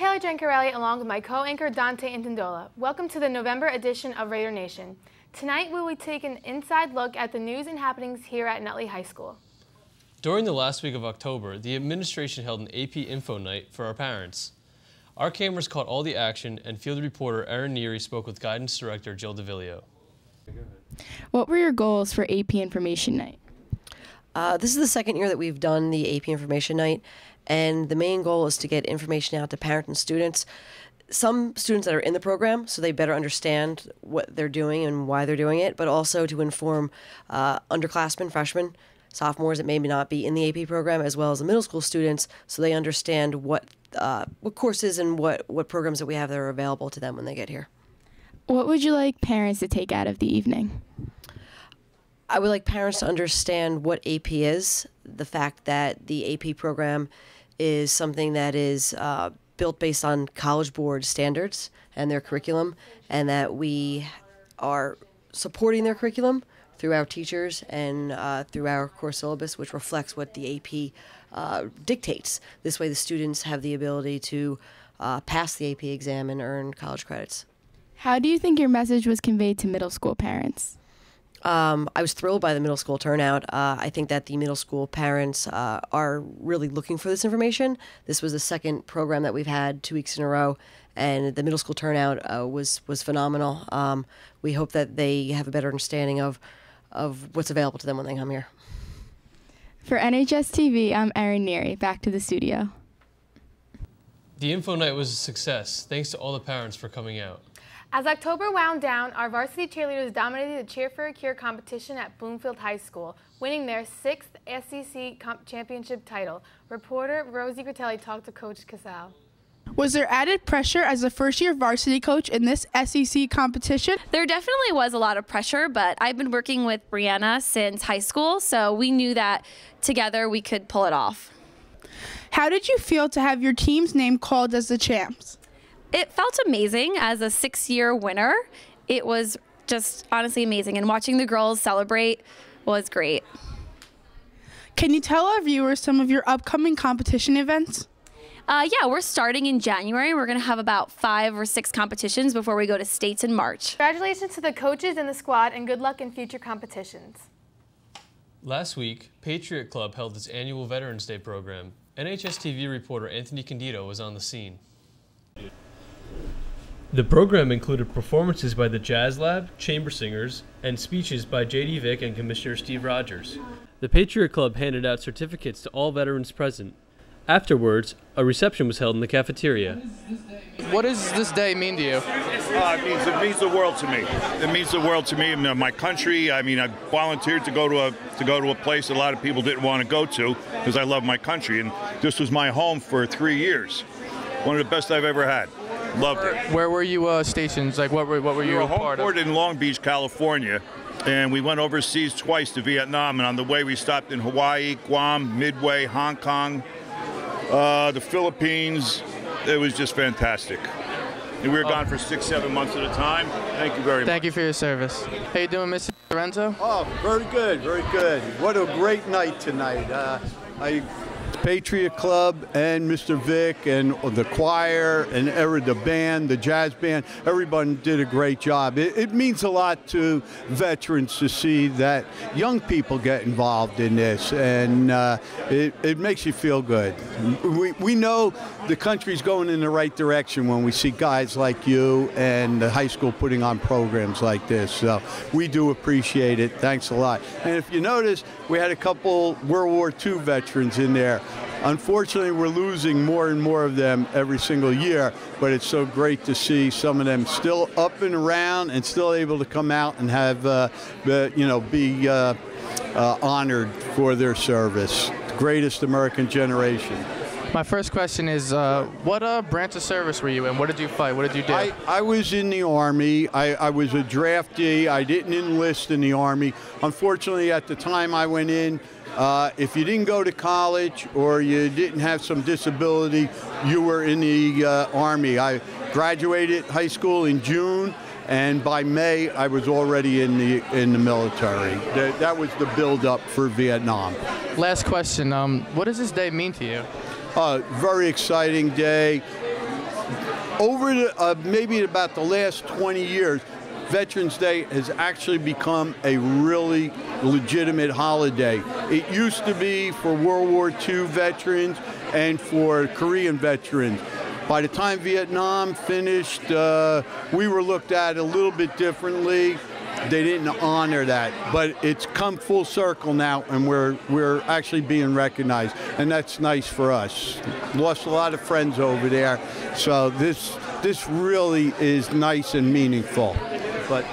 Taylor Gencarelli along with my co-anchor Dante Intindola. Welcome to the November edition of Raider Nation. Tonight we will take an inside look at the news and happenings here at Nutley High School. During the last week of October, the administration held an AP Info Night for our parents. Our cameras caught all the action, and field reporter Erin Neary spoke with Guidance Director Jill DeVillio. What were your goals for AP Information Night? This is the second year that we've done the AP Information Night, and the main goal is to get information out to parents and students. Some students that are in the program, so they better understand what they're doing and why they're doing it, but also to inform underclassmen, freshmen, sophomores that may not be in the AP program, as well as the middle school students, so they understand what courses and what programs that we have that are available to them when they get here. What would you like parents to take out of the evening? I would like parents to understand what AP is, the fact that the AP program is something that is built based on College Board standards and their curriculum, and that we are supporting their curriculum through our teachers and through our core syllabus, which reflects what the AP dictates. This way the students have the ability to pass the AP exam and earn college credits. How do you think your message was conveyed to middle school parents? I was thrilled by the middle school turnout. I think that the middle school parents are really looking for this information. This was the second program that we've had 2 weeks in a row, and the middle school turnout was phenomenal. We hope that they have a better understanding of what's available to them when they come here. For NHS TV, I'm Erin Neary. Back to the studio. The Info Night was a success. Thanks to all the parents for coming out. As October wound down, our varsity cheerleaders dominated the Cheer for a Cure competition at Bloomfield High School, winning their 6th SEC championship title. Reporter Rosie Gratelli talked to Coach Casal. Was there added pressure as a first-year varsity coach in this SEC competition? There definitely was a lot of pressure, but I've been working with Brianna since high school, so we knew that together we could pull it off. How did you feel to have your team's name called as the champs? It felt amazing as a 6-year winner. It was just honestly amazing, and watching the girls celebrate was great. Can you tell our viewers some of your upcoming competition events? Yeah, we're starting in January. We're going to have about 5 or 6 competitions before we go to states in March. Congratulations to the coaches and the squad, and good luck in future competitions. Last week, Patriot Club held its annual Veterans Day program. NHS TV reporter Anthony Candido was on the scene. The program included performances by the Jazz Lab, Chamber Singers, and speeches by J.D. Vick and Commissioner Steve Rogers. The Patriot Club handed out certificates to all veterans present. Afterwards, a reception was held in the cafeteria. What does this day mean to you? It means the world to me. It means the world to me and my country. I mean, I volunteered to go to a place that a lot of people didn't want to go to because I love my country, and this was my home for 3 years. One of the best I've ever had. Loved it. Where were you stationed? Like, what were you a part of? home port in Long Beach, California, and we went overseas twice to Vietnam. And on the way, we stopped in Hawaii, Guam, Midway, Hong Kong, the Philippines. It was just fantastic. And we were gone for 6-7 months at a time. Thank you very much. Thank you for your service. How you doing, Mr. Lorenzo? Oh, very good, very good. What a great night tonight. Patriot Club and Mr. Vick and the choir and the band, the jazz band, everyone did a great job. It means a lot to veterans to see that young people get involved in this, and it makes you feel good. We know the country's going in the right direction when we see guys like you and the high school putting on programs like this, so we do appreciate it. Thanks a lot. And if you notice, we had a couple World War II veterans in there. Unfortunately, we're losing more and more of them every single year, but it's so great to see some of them still up and around and still able to come out and have, be honored for their service. The greatest American generation. My first question is, what branch of service were you in? What did you fight? What did you do? I was in the Army. I was a draftee. I didn't enlist in the Army. Unfortunately, at the time I went in, if you didn't go to college or you didn't have some disability, you were in the Army. I graduated high school in June, and by May I was already in the military. That was the build-up for Vietnam. Last question, what does this day mean to you? Very exciting day. over the, maybe about the last 20 years, Veterans Day has actually become a really legitimate holiday. It used to be for World War II veterans and for Korean veterans. By the time Vietnam finished, we were looked at a little bit differently. They didn't honor that, but it's come full circle now, and we're actually being recognized, and that's nice for us. Lost a lot of friends over there, so this really is nice and meaningful. But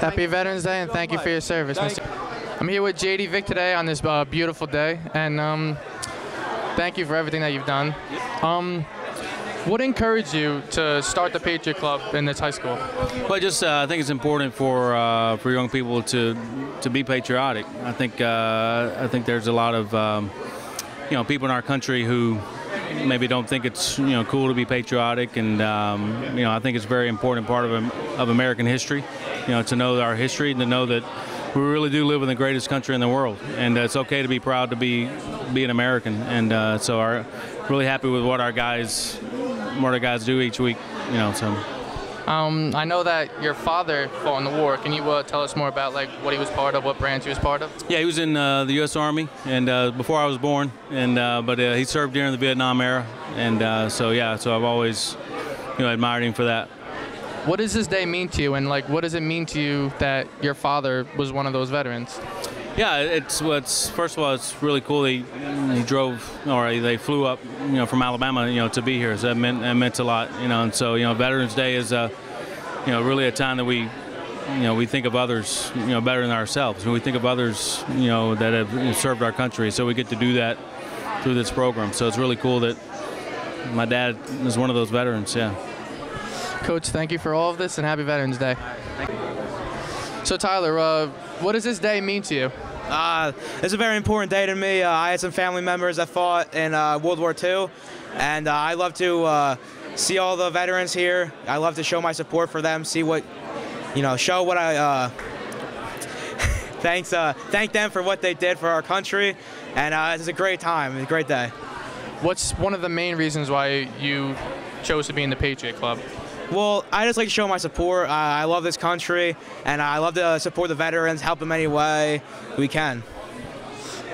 happy Veterans Day, and thank you for your service. I'm here with JD Vic today on this beautiful day, and thank you for everything that you've done. What encouraged you to start the Patriot Club in this high school? Well, I think it's important for young people to be patriotic. I think there's a lot of people in our country who maybe don't think it's cool to be patriotic, and I think it's a very important part of American history. To know our history and to know that we really do live in the greatest country in the world, and it's okay to be proud to be an American. And so I'm really happy with what our guys do each week. I know that your father fought in the war. Can you tell us more about what he was part of, what branch he was part of? Yeah, he was in the U.S. Army, and before I was born, and but he served during the Vietnam era, and so I've always admired him for that. What does this day mean to you, and what does it mean to you that your father was one of those veterans? Yeah, first of all, it's really cool. He drove, or they flew up, from Alabama, to be here. So that meant a lot, And so, Veterans Day is, really a time that we think of others, better than ourselves. We think of others, that have served our country. So we get to do that through this program. So it's really cool that my dad is one of those veterans. Yeah. Coach, thank you for all of this, and happy Veterans Day. So Tyler, what does this day mean to you? It's a very important day to me. I had some family members that fought in World War II, and I love to see all the veterans here. I love to show my support for them, see what, show what I, thank them for what they did for our country, and it's a great time, it's a great day. What's one of the main reasons why you chose to be in the Patriot Club? Well, I just like to show my support. I love this country, and I love to support the veterans, help them any way we can.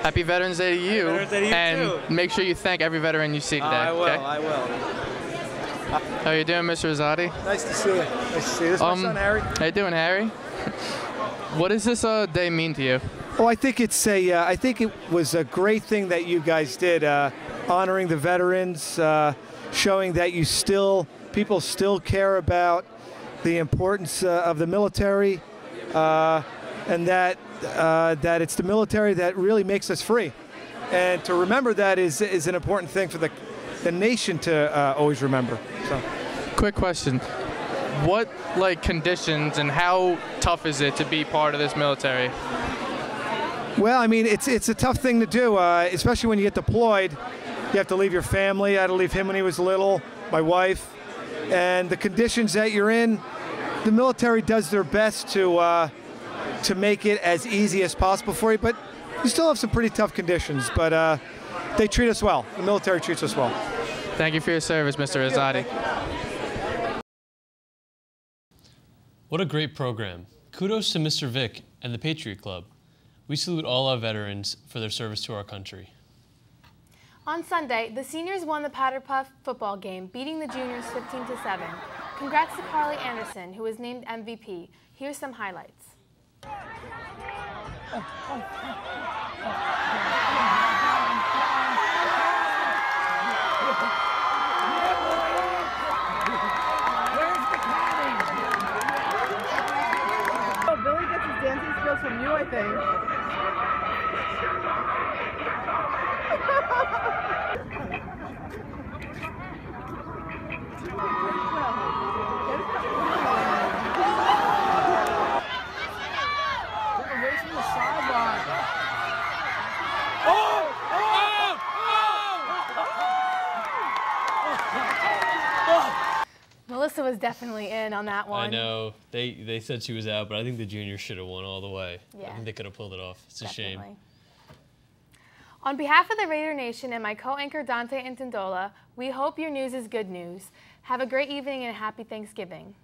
Happy Veterans Day to you. Veterans Day to you and too. Make sure you thank every veteran you see today. I will, okay? I will. How are you doing, Mr. Rosati? Nice to see you. Nice to see you. This is my son, Harry. How you doing, Harry? What does this day mean to you? Oh, I think it's I think it was a great thing that you guys did, honoring the veterans, showing that people still care about the importance of the military, and that it's the military that really makes us free. And to remember that is an important thing for the nation to always remember. So, quick question. What conditions and how tough is it to be part of this military? Well, I mean, it's a tough thing to do, especially when you get deployed. You have to leave your family. I had to leave him when he was little, my wife. And the conditions that you're in, the military does their best to make it as easy as possible for you, but you still have some pretty tough conditions, but they treat us well. The military treats us well. Thank you for your service, Mr. Rosati. What a great program. Kudos to Mr. Vic and the Patriot Club. We salute all our veterans for their service to our country. On Sunday, the seniors won the Powder Puff football game, beating the juniors 15-7. Congrats to Carly Anderson, who was named MVP. Here's some highlights. Oh, Billy gets his dancing skills from you, I think. Melissa was definitely in on that one. I know. They said she was out, but I think the juniors should have won all the way. Yeah. I think they could have pulled it off. It's a shame. On behalf of the Raider Nation and my co-anchor Dante and Intindola, we hope your news is good news. Have a great evening and a happy Thanksgiving.